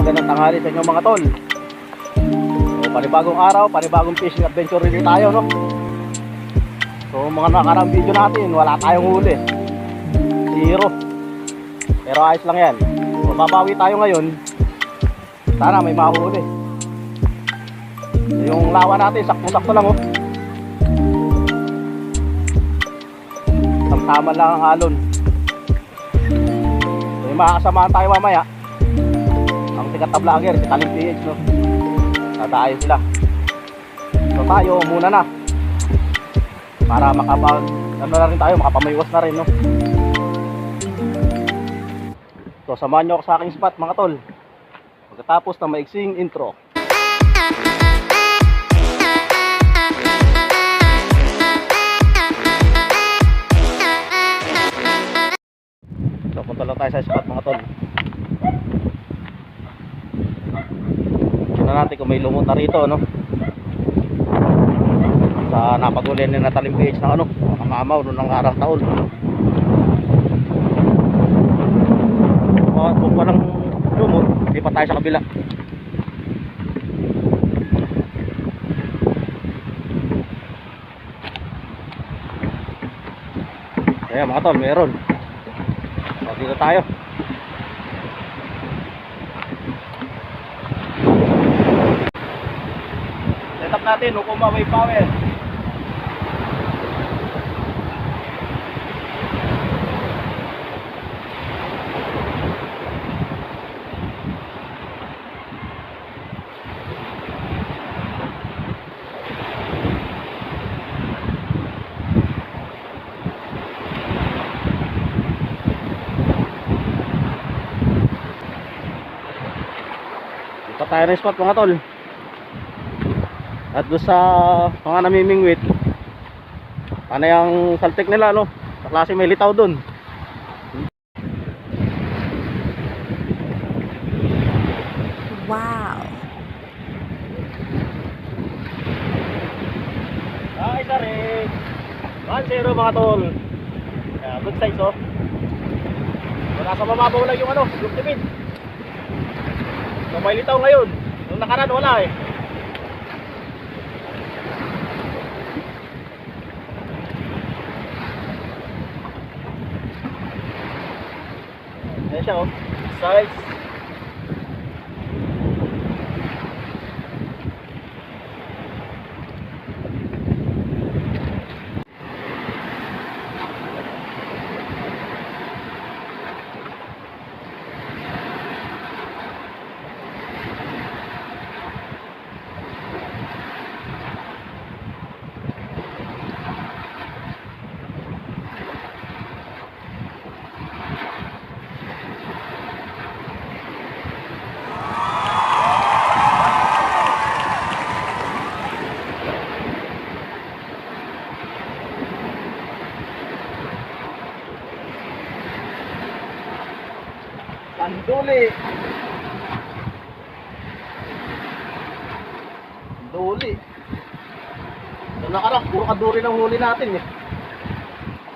magandang tanghali sa inyo mga tol. So, panibagong araw, panibagong fishing adventure rin tayo, no? So mga nakarang video natin, wala tayong huli. Zero. Pero ayos lang yan. So, babawi tayo ngayon. Sana may mahuli. Yung lawa natin, sakto-sakto lang, oh. Tama lang ang alon. So, yung makakasamahan tayo mamaya, ang sikat na vlogger, si Talim PH, no? Tatayo sila. So tayo muna na. Para makapag, ano na rin tayo, makapamaywas na rin, no? So samahan nyo ako sa aking spot mga tol. Pagkatapos ng maiksing intro. So punta lang tayo sa spot mga tol. Tignan natin kung may lumot na rito, no? Sa napagulin ni Talim PH na ano, nakamaw noong nangarang taon. Kung walang lumot, hindi pa tayo sa kabila. Ayan mga tol, meron. So, dito tayo. Set up natin, Okuma Wave Power. Tayo ng spot mga tol. At doon sa mga namimingwit, ano yung saltik nila, no? Sa klase may litaw doon. Wow. Ay, sorry. 1-0 mga tol. Good size, oh. So, nasa mababaw lang yung ano, ultimate. So may litaw ngayon. Nung nakaraan wala eh. Ayan siya, oh. Size. Duli. Duli. Nung nakarang, puro kaduri ng huli natin eh.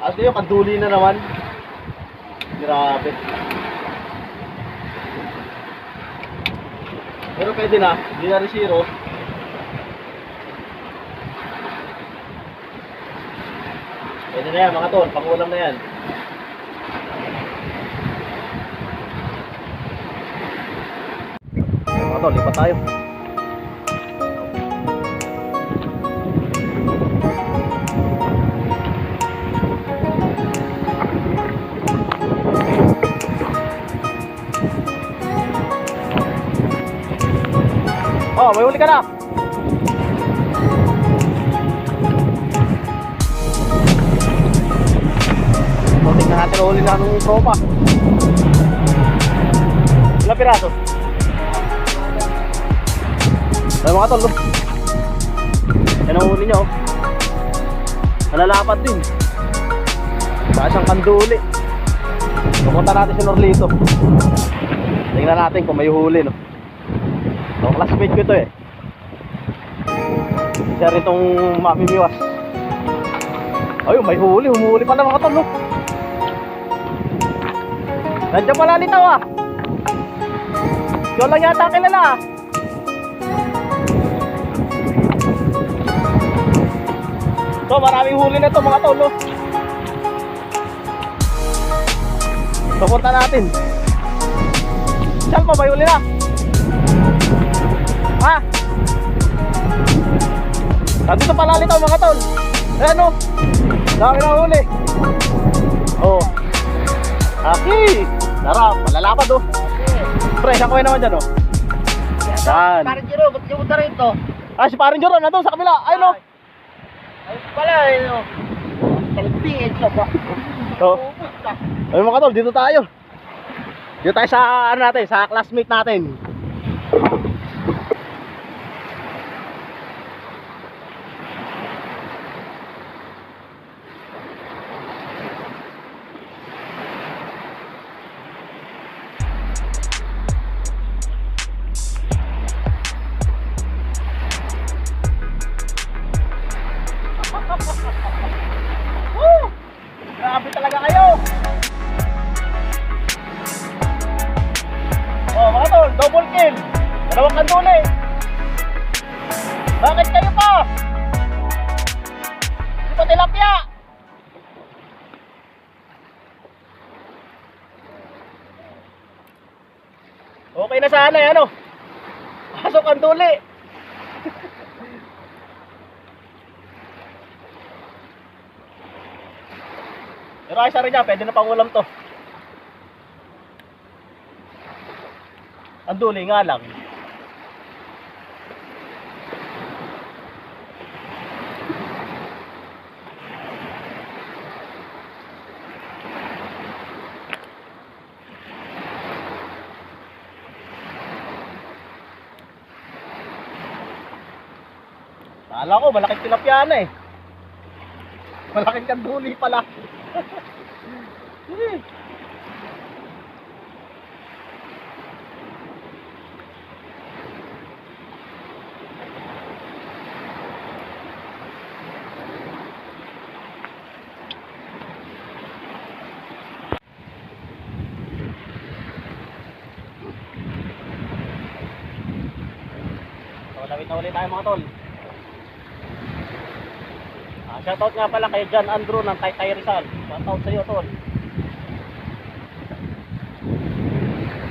As yung kaduli na naman. Grabe. Pero pwede na, hindi na rin zero. Pwede na yan mga tol, pangulam na yan. Mga tol, lipat tayo. Oh, may huli ka na. So, tingnan natin ang huli na ng tropa. Ilang piraso? Ay mga tol, yan ang huli nyo. Nalalapad din. Baka siyang kanduli. Pupunta natin si Norlito. Tingnan natin kung may huli, no. So classmate ko ito eh. Isa rin itong mamimiwas. Ayun, may huli. Humuhuli pala mga tol, no. Nandiyan pala litaw ah. Ikaw lang yata kilala. So maraming huli na to mga tol, no? So punta natin. Saan pa ba yung huli na? Ha? Nandito pala litaw mga tol. Ayan, no? Dami na huli. Oh. Aki. Sarap, malalapad, oh. Pre, saan kawin naman dyan, oh? Yan. Parang Jiro, ba't yung punta rito? Ah, si Paring Joro, nandun sa kabila. Ayun, oh. Ayun pala, ayun. Talipin, so ba? So, ayun mga tol, dito tayo. Dito tayo sa, ano natin, sa classmate natin. Woo! Grabe talaga kayo. Oh, mga tol, double kill. Dalawang kanduli. Bakit kayo pa? Hindi pa tilapia. Okay na sana eh, ano? Pasok kanduli. Pero ayos na rin yan, pwede na pang ulam to. Ang duli nga lang. Kala ko, malaking tilapia na eh. Malaking kanduli pala. So, lawit na ulit tayo mga tol. Shoutout nga pala kay John Andrew ng Taytay Rizal. Shoutout sa iyo, tol.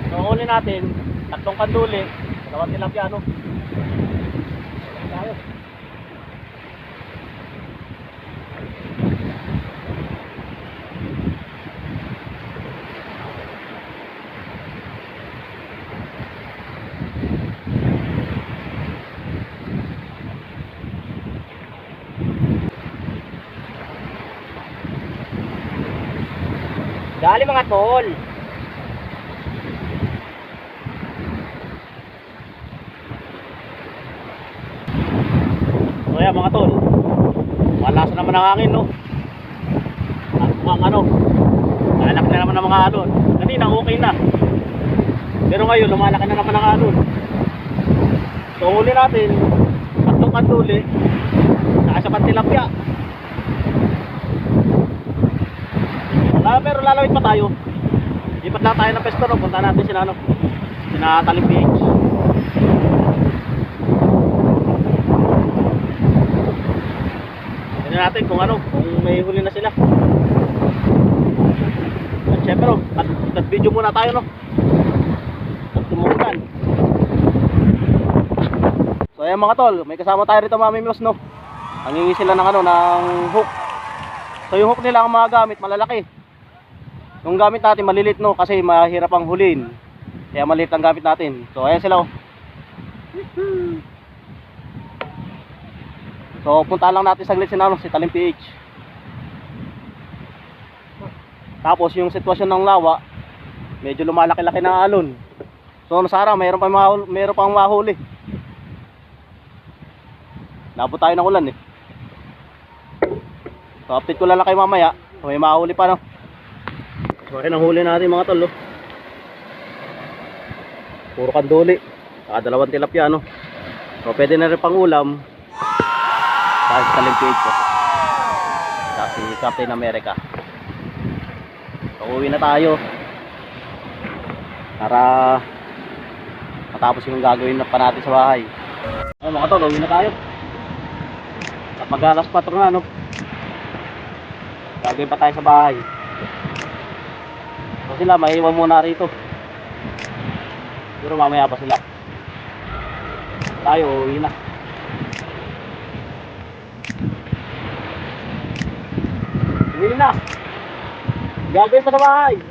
So, ang huli natin, 3 kanduli, 2 tilapia, no? Tayo. Dali mga tol. So yan mga tol, malakas naman ang hangin, no? At mukhang ano, lalaki na naman ang mga alon. Kanina okay na, pero ngayon lumalaki na naman ang alon. So huli natin 3 kanduli saka 1 tilapia. Pero lalawit pa tayo. Lipat lang tayo ng pesto, no? Punta natin sila, no? Sina Talim PH. Tignan natin kung ano, kung may huli na sila. At syempre, no? At video muna tayo, no? At tumukan. So ayan mga tol, may kasama tayo rito mga mimos, no? Nangingi sila ng ano, ng hook. So yung hook nila ang mga gamit, malalaki. Yung gamit natin malilit, no, kasi mahirap ang hulin. Kaya malilit ang gamit natin. So ayan sila, oh. So punta lang natin saglit si Talim PH. Tapos yung sitwasyon ng lawa, medyo lumalaki-laki na alon. So sana mayroon pang mahuli. Nabot tayo ng ulan eh. So update ko lang kayo mamaya. So may mahuli pa, no. So ayan ang huli natin mga tol, oh. Puro kanduli, saka 2 tilapia, no. So pwede na rin pang ulam. Dahil sa Talim PH ko, kasi Captain America. So uwi na tayo para matapos yung gagawin na pa natin sa bahay. Ay mga tol, uwi na tayo. At mag-alas 4 na, no? Gagawin pa tayo sa bahay. So sila, maiwan muna rito. Pero mamaya pa sila. Tayo, uwi na. Uwi na. Gagawin pa sa bahay.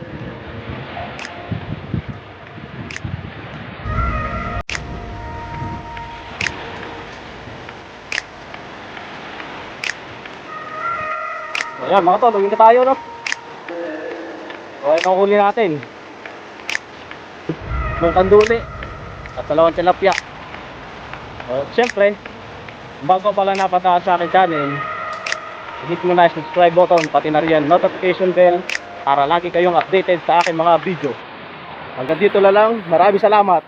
So, ayan mga tol, uwi na tayo, no? So, ito ang huli natin. Yung kanduli at 2 tilapia. So, siyempre, bago pa lang napataan sa akin channel, hit mo na yung subscribe button, pati na rin notification bell para lagi kayong updated sa aking mga video. Hanggang dito na lang, maraming salamat.